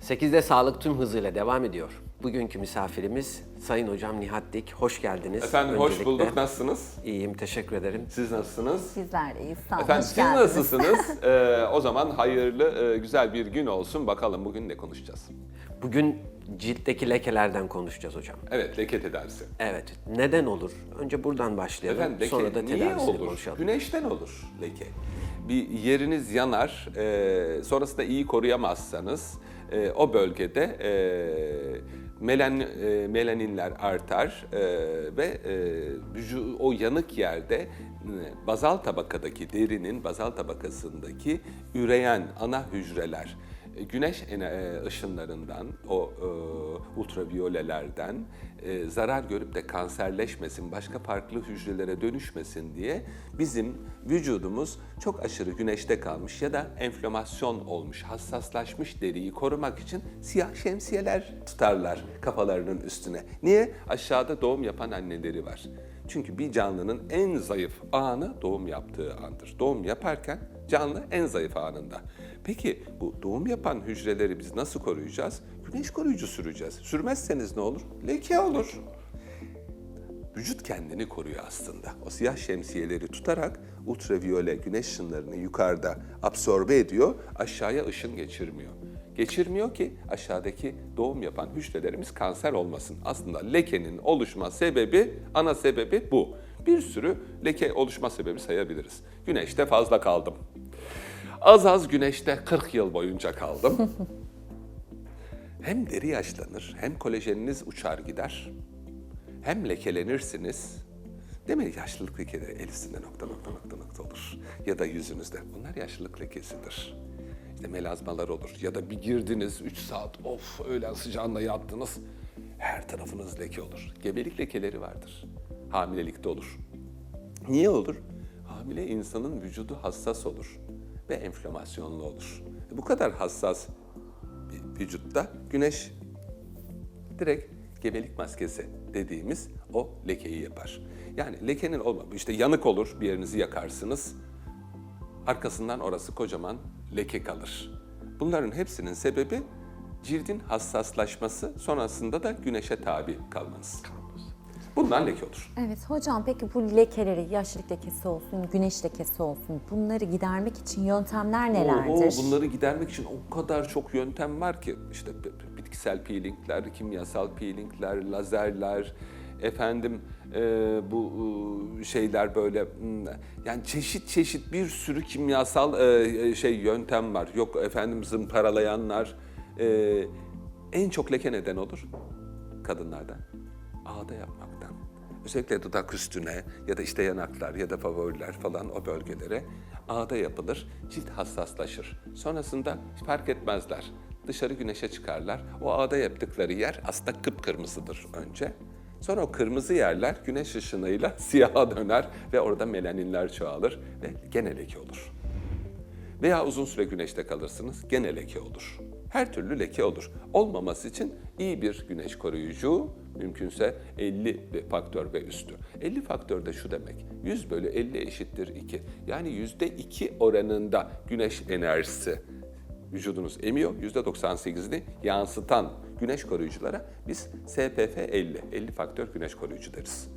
8'de sağlık tüm hızıyla devam ediyor. Bugünkü misafirimiz Sayın Hocam Nihat Dik. Hoş geldiniz. Efendim hoş bulduk. Nasılsınız? İyiyim, teşekkür ederim. Siz nasılsınız? Bizler de iyiyiz. Sağ olun. Efendim Hoş siz geldiniz. nasılsınız? O zaman hayırlı, güzel bir gün olsun. Bakalım bugün ne konuşacağız? Bugün ciltteki lekelerden konuşacağız hocam. Evet, leke tedavisi. Evet, neden olur? Önce buradan başlayalım. Efendim leke Sonra da niye tedavisini olur? konuşalım. Güneşten olur leke. Bir yeriniz yanar, sonrasında iyi koruyamazsanız o bölgede melaninler artar ve o yanık yerde bazal tabakadaki derinin bazal tabakasındaki üreyen ana hücreler güneş ışınlarından, o ultraviyolelerden zarar görüp de kanserleşmesin, başka farklı hücrelere dönüşmesin diye bizim vücudumuz çok aşırı güneşte kalmış ya da enflamasyon olmuş, hassaslaşmış deriyi korumak için siyah şemsiyeler tutarlar kafalarının üstüne. Niye? Aşağıda doğum yapan anneleri var. Çünkü bir canlının en zayıf anı doğum yaptığı andır. Doğum yaparken canlı en zayıf anında. Peki bu doğum yapan hücreleri biz nasıl koruyacağız? Güneş koruyucu süreceğiz. Sürmezseniz ne olur? Leke olur. Vücut kendini koruyor aslında. O siyah şemsiyeleri tutarak ultraviyole güneş ışınlarını yukarıda absorbe ediyor, aşağıya ışın geçirmiyor. Geçirmiyor ki aşağıdaki doğum yapan hücrelerimiz kanser olmasın. Aslında lekenin oluşma sebebi, ana sebebi bu. Bir sürü leke oluşma sebebi sayabiliriz. Güneşte fazla kaldım. Az güneşte 40 yıl boyunca kaldım. Hem deri yaşlanır, hem kolajeniniz uçar gider, hem lekelenirsiniz. Değil mi? Yaşlılık lekeleri el üstünde nokta olur. Ya da yüzünüzde. Bunlar yaşlılık lekesidir. İşte melazmalar olur. Ya da bir girdiniz 3 saat, öğlen sıcağında yattınız. Her tarafınız leke olur. Gebelik lekeleri vardır. Hamilelikte olur. Niye olur? Hamile insanın vücudu hassas olur ve enflamasyonlu olur. Bu kadar hassas bir vücutta güneş direkt gebelik maskesi dediğimiz o lekeyi yapar. Yani lekenin olmaması, işte yanık olur, bir yerinizi yakarsınız, arkasından orası kocaman leke kalır. Bunların hepsinin sebebi cildin hassaslaşması, sonrasında da güneşe tabi kalmanız. Bundan leke olur. Evet hocam, peki bu lekeleri, yaşlılık lekesi olsun, güneş lekesi olsun, bunları gidermek için yöntemler nelerdir? Bunları gidermek için o kadar çok yöntem var ki, işte bitkisel peelingler, kimyasal peelingler, lazerler, bu şeyler böyle, yani çeşit bir sürü kimyasal yöntem var. Yok efendim zımparalayanlar. En çok leke neden olur? Kadınlardan. Ağda yapmaktan. Özellikle dudak üstüne ya da işte yanaklar ya da favoriler falan o bölgelere ağda yapılır. Cilt hassaslaşır. Sonrasında fark etmezler. Dışarı güneşe çıkarlar. O ağda yaptıkları yer aslında kıpkırmızıdır önce. Sonra o kırmızı yerler güneş ışınıyla siyaha döner ve orada melaninler çoğalır ve gene leke olur. Veya uzun süre güneşte kalırsınız, gene leke olur. Her türlü leke olur. Olmaması için iyi bir güneş koruyucu, mümkünse 50 faktör ve üstü. 50 faktör de şu demek, 100 bölü 50 eşittir 2. Yani %2 oranında güneş enerjisi vücudunuz emiyor, %98'ini yansıtan güneş koruyuculara biz SPF 50 faktör güneş koruyucu deriz.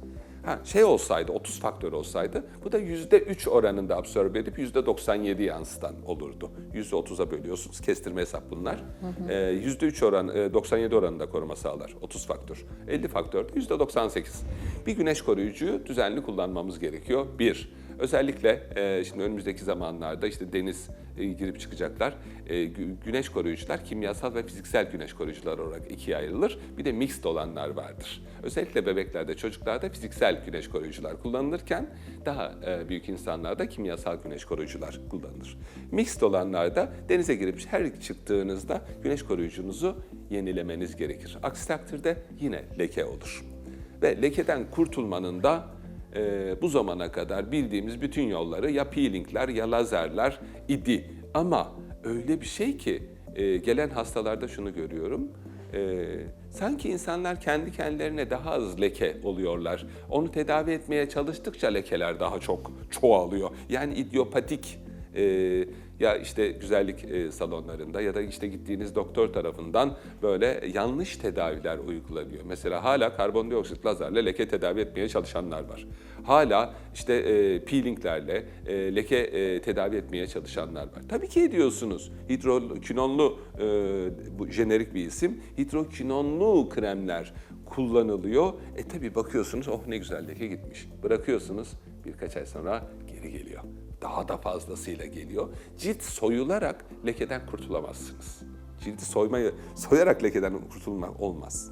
Olsaydı, 30 faktör olsaydı, bu da %3 oranında absorbe edip %97 yansıtan olurdu. %30'a bölüyorsunuz, kestirme hesap bunlar. %3 oran, 97 oranında koruma sağlar, 30 faktör. 50 faktör de %98. Bir güneş koruyucuyu düzenli kullanmamız gerekiyor. Özellikle şimdi önümüzdeki zamanlarda işte deniz girip çıkacaklar. Güneş koruyucular kimyasal ve fiziksel güneş koruyucular olarak ikiye ayrılır. Bir de mixed olanlar vardır. Özellikle bebeklerde, çocuklarda fiziksel güneş koruyucular kullanılırken daha büyük insanlarda kimyasal güneş koruyucular kullanılır. Mixed olanlarda denize girip her çıktığınızda güneş koruyucunuzu yenilemeniz gerekir. Aksi takdirde yine leke olur. Ve lekeden kurtulmanın da bu zamana kadar bildiğimiz bütün yolları ya peelingler ya lazerler idi. Ama öyle bir şey ki gelen hastalarda şunu görüyorum. Sanki insanlar kendi kendilerine daha az leke oluyorlar. Onu tedavi etmeye çalıştıkça lekeler daha çok çoğalıyor. Yani idiopatik Ya işte güzellik salonlarında ya da işte gittiğiniz doktor tarafından böyle yanlış tedaviler uygulanıyor. Mesela hala karbondioksit lazerle leke tedavi etmeye çalışanlar var. Hala işte peelinglerle leke tedavi etmeye çalışanlar var. Tabii ki ediyorsunuz. Hidrokinonlu, bu jenerik bir isim, hidrokinonlu kremler kullanılıyor. Tabii bakıyorsunuz, oh ne güzel leke gitmiş. Bırakıyorsunuz, birkaç ay sonra geri geliyor. Daha da fazlasıyla geliyor. Cilt soyularak lekeden kurtulamazsınız. Cildi soyarak lekeden kurtulmak olmaz.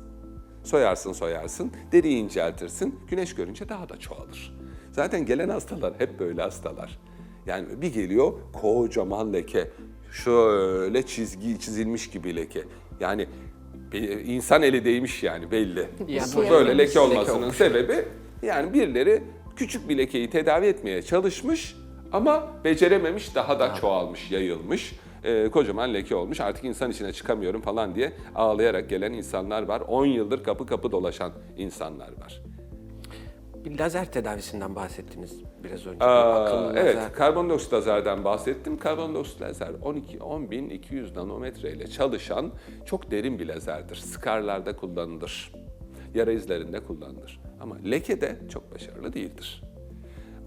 Soyarsın, deriyi inceltirsin, güneş görünce daha da çoğalır. Zaten gelen hastalar hep böyle hastalar. Yani bir geliyor, kocaman leke, şöyle çizgi çizilmiş gibi leke. Yani insan eli değmiş yani belli. Yani Böyle leke leke olmasının olmuş. sebebi yani birileri küçük bir lekeyi tedavi etmeye çalışmış ama becerememiş, daha da çoğalmış, yayılmış. Kocaman leke olmuş, artık insan içine çıkamıyorum falan diye ağlayarak gelen insanlar var. 10 yıldır kapı kapı dolaşan insanlar var. Bir lazer tedavisinden bahsettiniz biraz önce. Akıllı Evet, lazer. karbondioksit lazerden bahsettim. Karbondioksit lazer 10.200 nanometre ile çalışan çok derin bir lazerdir. Skarlarda kullanılır, yara izlerinde kullanılır. Ama lekede çok başarılı değildir.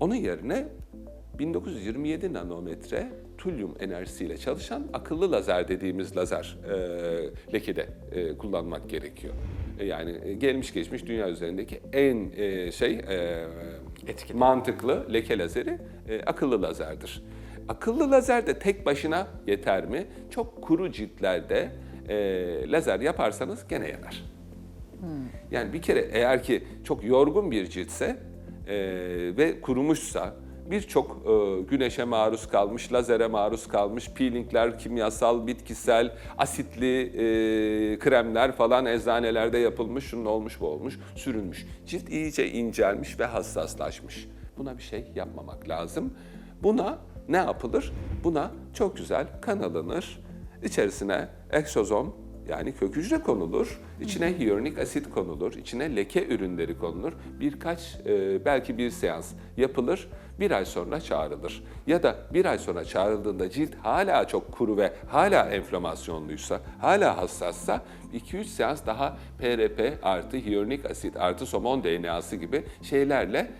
Onun yerine 1927 nanometre tulyum enerjisiyle çalışan akıllı lazer dediğimiz lazer lekede kullanmak gerekiyor. Yani gelmiş geçmiş dünya üzerindeki en Etkili. mantıklı leke lazeri akıllı lazerdir. Akıllı lazer de tek başına yeter mi? Çok kuru ciltlerde lazer yaparsanız gene yanar. Yani bir kere eğer ki çok yorgun bir ciltse ve kurumuşsa, birçok güneşe maruz kalmış, lazere maruz kalmış, peelingler, kimyasal, bitkisel, asitli kremler falan eczanelerde yapılmış, şunun olmuş, bu olmuş, sürülmüş. Cilt iyice incelmiş ve hassaslaşmış. Buna bir şey yapmamak lazım. Buna ne yapılır? Buna çok güzel kan alınır, içerisine eksozom, yani kök hücre konulur, içine hyaluronik asit konulur, içine leke ürünleri konulur. Belki bir seans yapılır, bir ay sonra çağrılır. Ya da bir ay sonra çağrıldığında cilt hala çok kuru ve hala enflamasyonluysa, hala hassassa 2-3 seans daha PRP artı hyaluronik asit artı somon DNA'sı gibi şeylerle,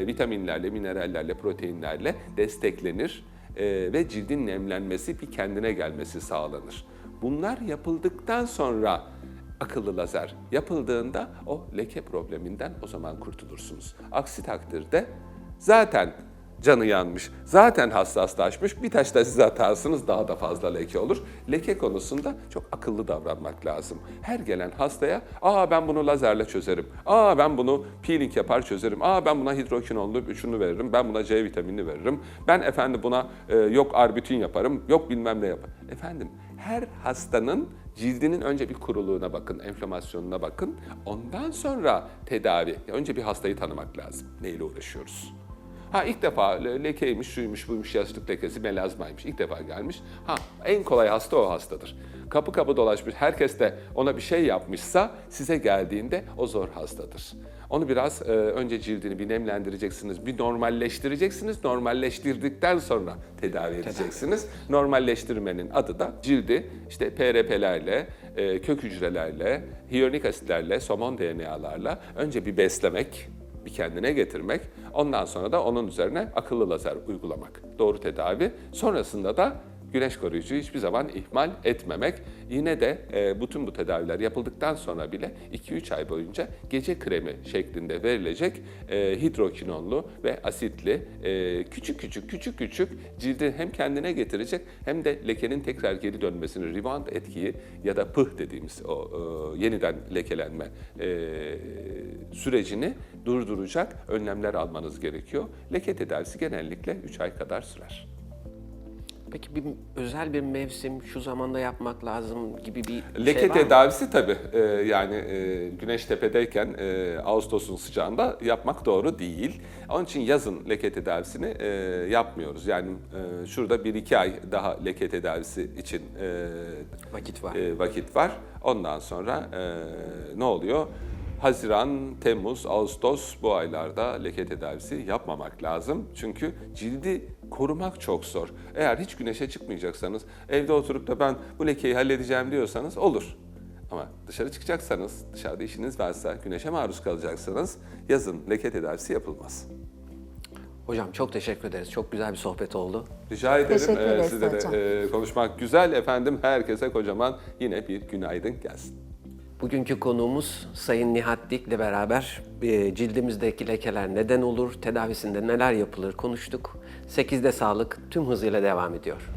vitaminlerle, minerallerle, proteinlerle desteklenir ve cildin nemlenmesi, bir kendine gelmesi sağlanır. Bunlar yapıldıktan sonra akıllı lazer yapıldığında o leke probleminden o zaman kurtulursunuz. Aksi takdirde zaten canı yanmış, zaten hassaslaşmış, bir taş da size atarsınız daha da fazla leke olur. Leke konusunda çok akıllı davranmak lazım. Her gelen hastaya, ben bunu lazerle çözerim, ben bunu peeling yapar çözerim, ben buna hidrokinonlu şunu veririm, ben buna C vitamini veririm, ben buna yok arbutin yaparım, yok bilmem ne yaparım. Her hastanın cildinin önce bir kuruluğuna bakın, enflamasyonuna bakın. Ondan sonra tedavi. Önce bir hastayı tanımak lazım. Neyle uğraşıyoruz? İlk defa lekeymiş, şuymuş, buymuş, yaşlık lekesi, melazmaymış. İlk defa gelmiş. En kolay hasta o hastadır. Kapı kapı dolaşmış, herkes de ona bir şey yapmışsa size geldiğinde o zor hastadır. Onu biraz önce cildini bir nemlendireceksiniz, bir normalleştireceksiniz. Normalleştirdikten sonra tedavi edeceksiniz. Normalleştirmenin adı da cildi işte PRP'lerle, kök hücrelerle, hyaluronik asitlerle, somon DNA'larla önce bir beslemek, bir kendine getirmek, ondan sonra da onun üzerine akıllı lazer uygulamak. Doğru tedavi. Sonrasında da güneş koruyucuyu hiçbir zaman ihmal etmemek. Yine de bütün bu tedaviler yapıldıktan sonra bile 2-3 ay boyunca gece kremi şeklinde verilecek hidrokinonlu ve asitli küçük cildi hem kendine getirecek hem de lekenin tekrar geri dönmesini, rebound etkiyi ya da pıh dediğimiz o yeniden lekelenme sürecini durduracak önlemler almanız gerekiyor. Leke tedavisi genellikle 3 ay kadar sürer. Peki özel bir mevsim, şu zamanda yapmak lazım gibi bir Leke şey var mı? tedavisi tabii güneş tepedeyken Ağustos'un sıcağında yapmak doğru değil. Onun için yazın leke tedavisini yapmıyoruz. Yani şurada 1-2 ay daha leke tedavisi için Vakit var. vakit var. Ondan sonra ne oluyor? Haziran, Temmuz, Ağustos bu aylarda leke tedavisi yapmamak lazım. Çünkü cildi korumak çok zor. Eğer hiç güneşe çıkmayacaksanız, evde oturup da ben bu lekeyi halledeceğim diyorsanız olur. Ama dışarı çıkacaksanız, dışarıda işiniz varsa, güneşe maruz kalacaksınız, yazın leke tedavisi yapılmaz. Hocam çok teşekkür ederiz. Çok güzel bir sohbet oldu. Rica ederim. Teşekkür ederiz Sizle de hocam. konuşmak güzel efendim. Herkese kocaman yine bir günaydın gelsin. Bugünkü konuğumuz Sayın Nihat Dik'le beraber cildimizdeki lekeler neden olur, tedavisinde neler yapılır konuştuk. 8'de sağlık tüm hızıyla devam ediyor.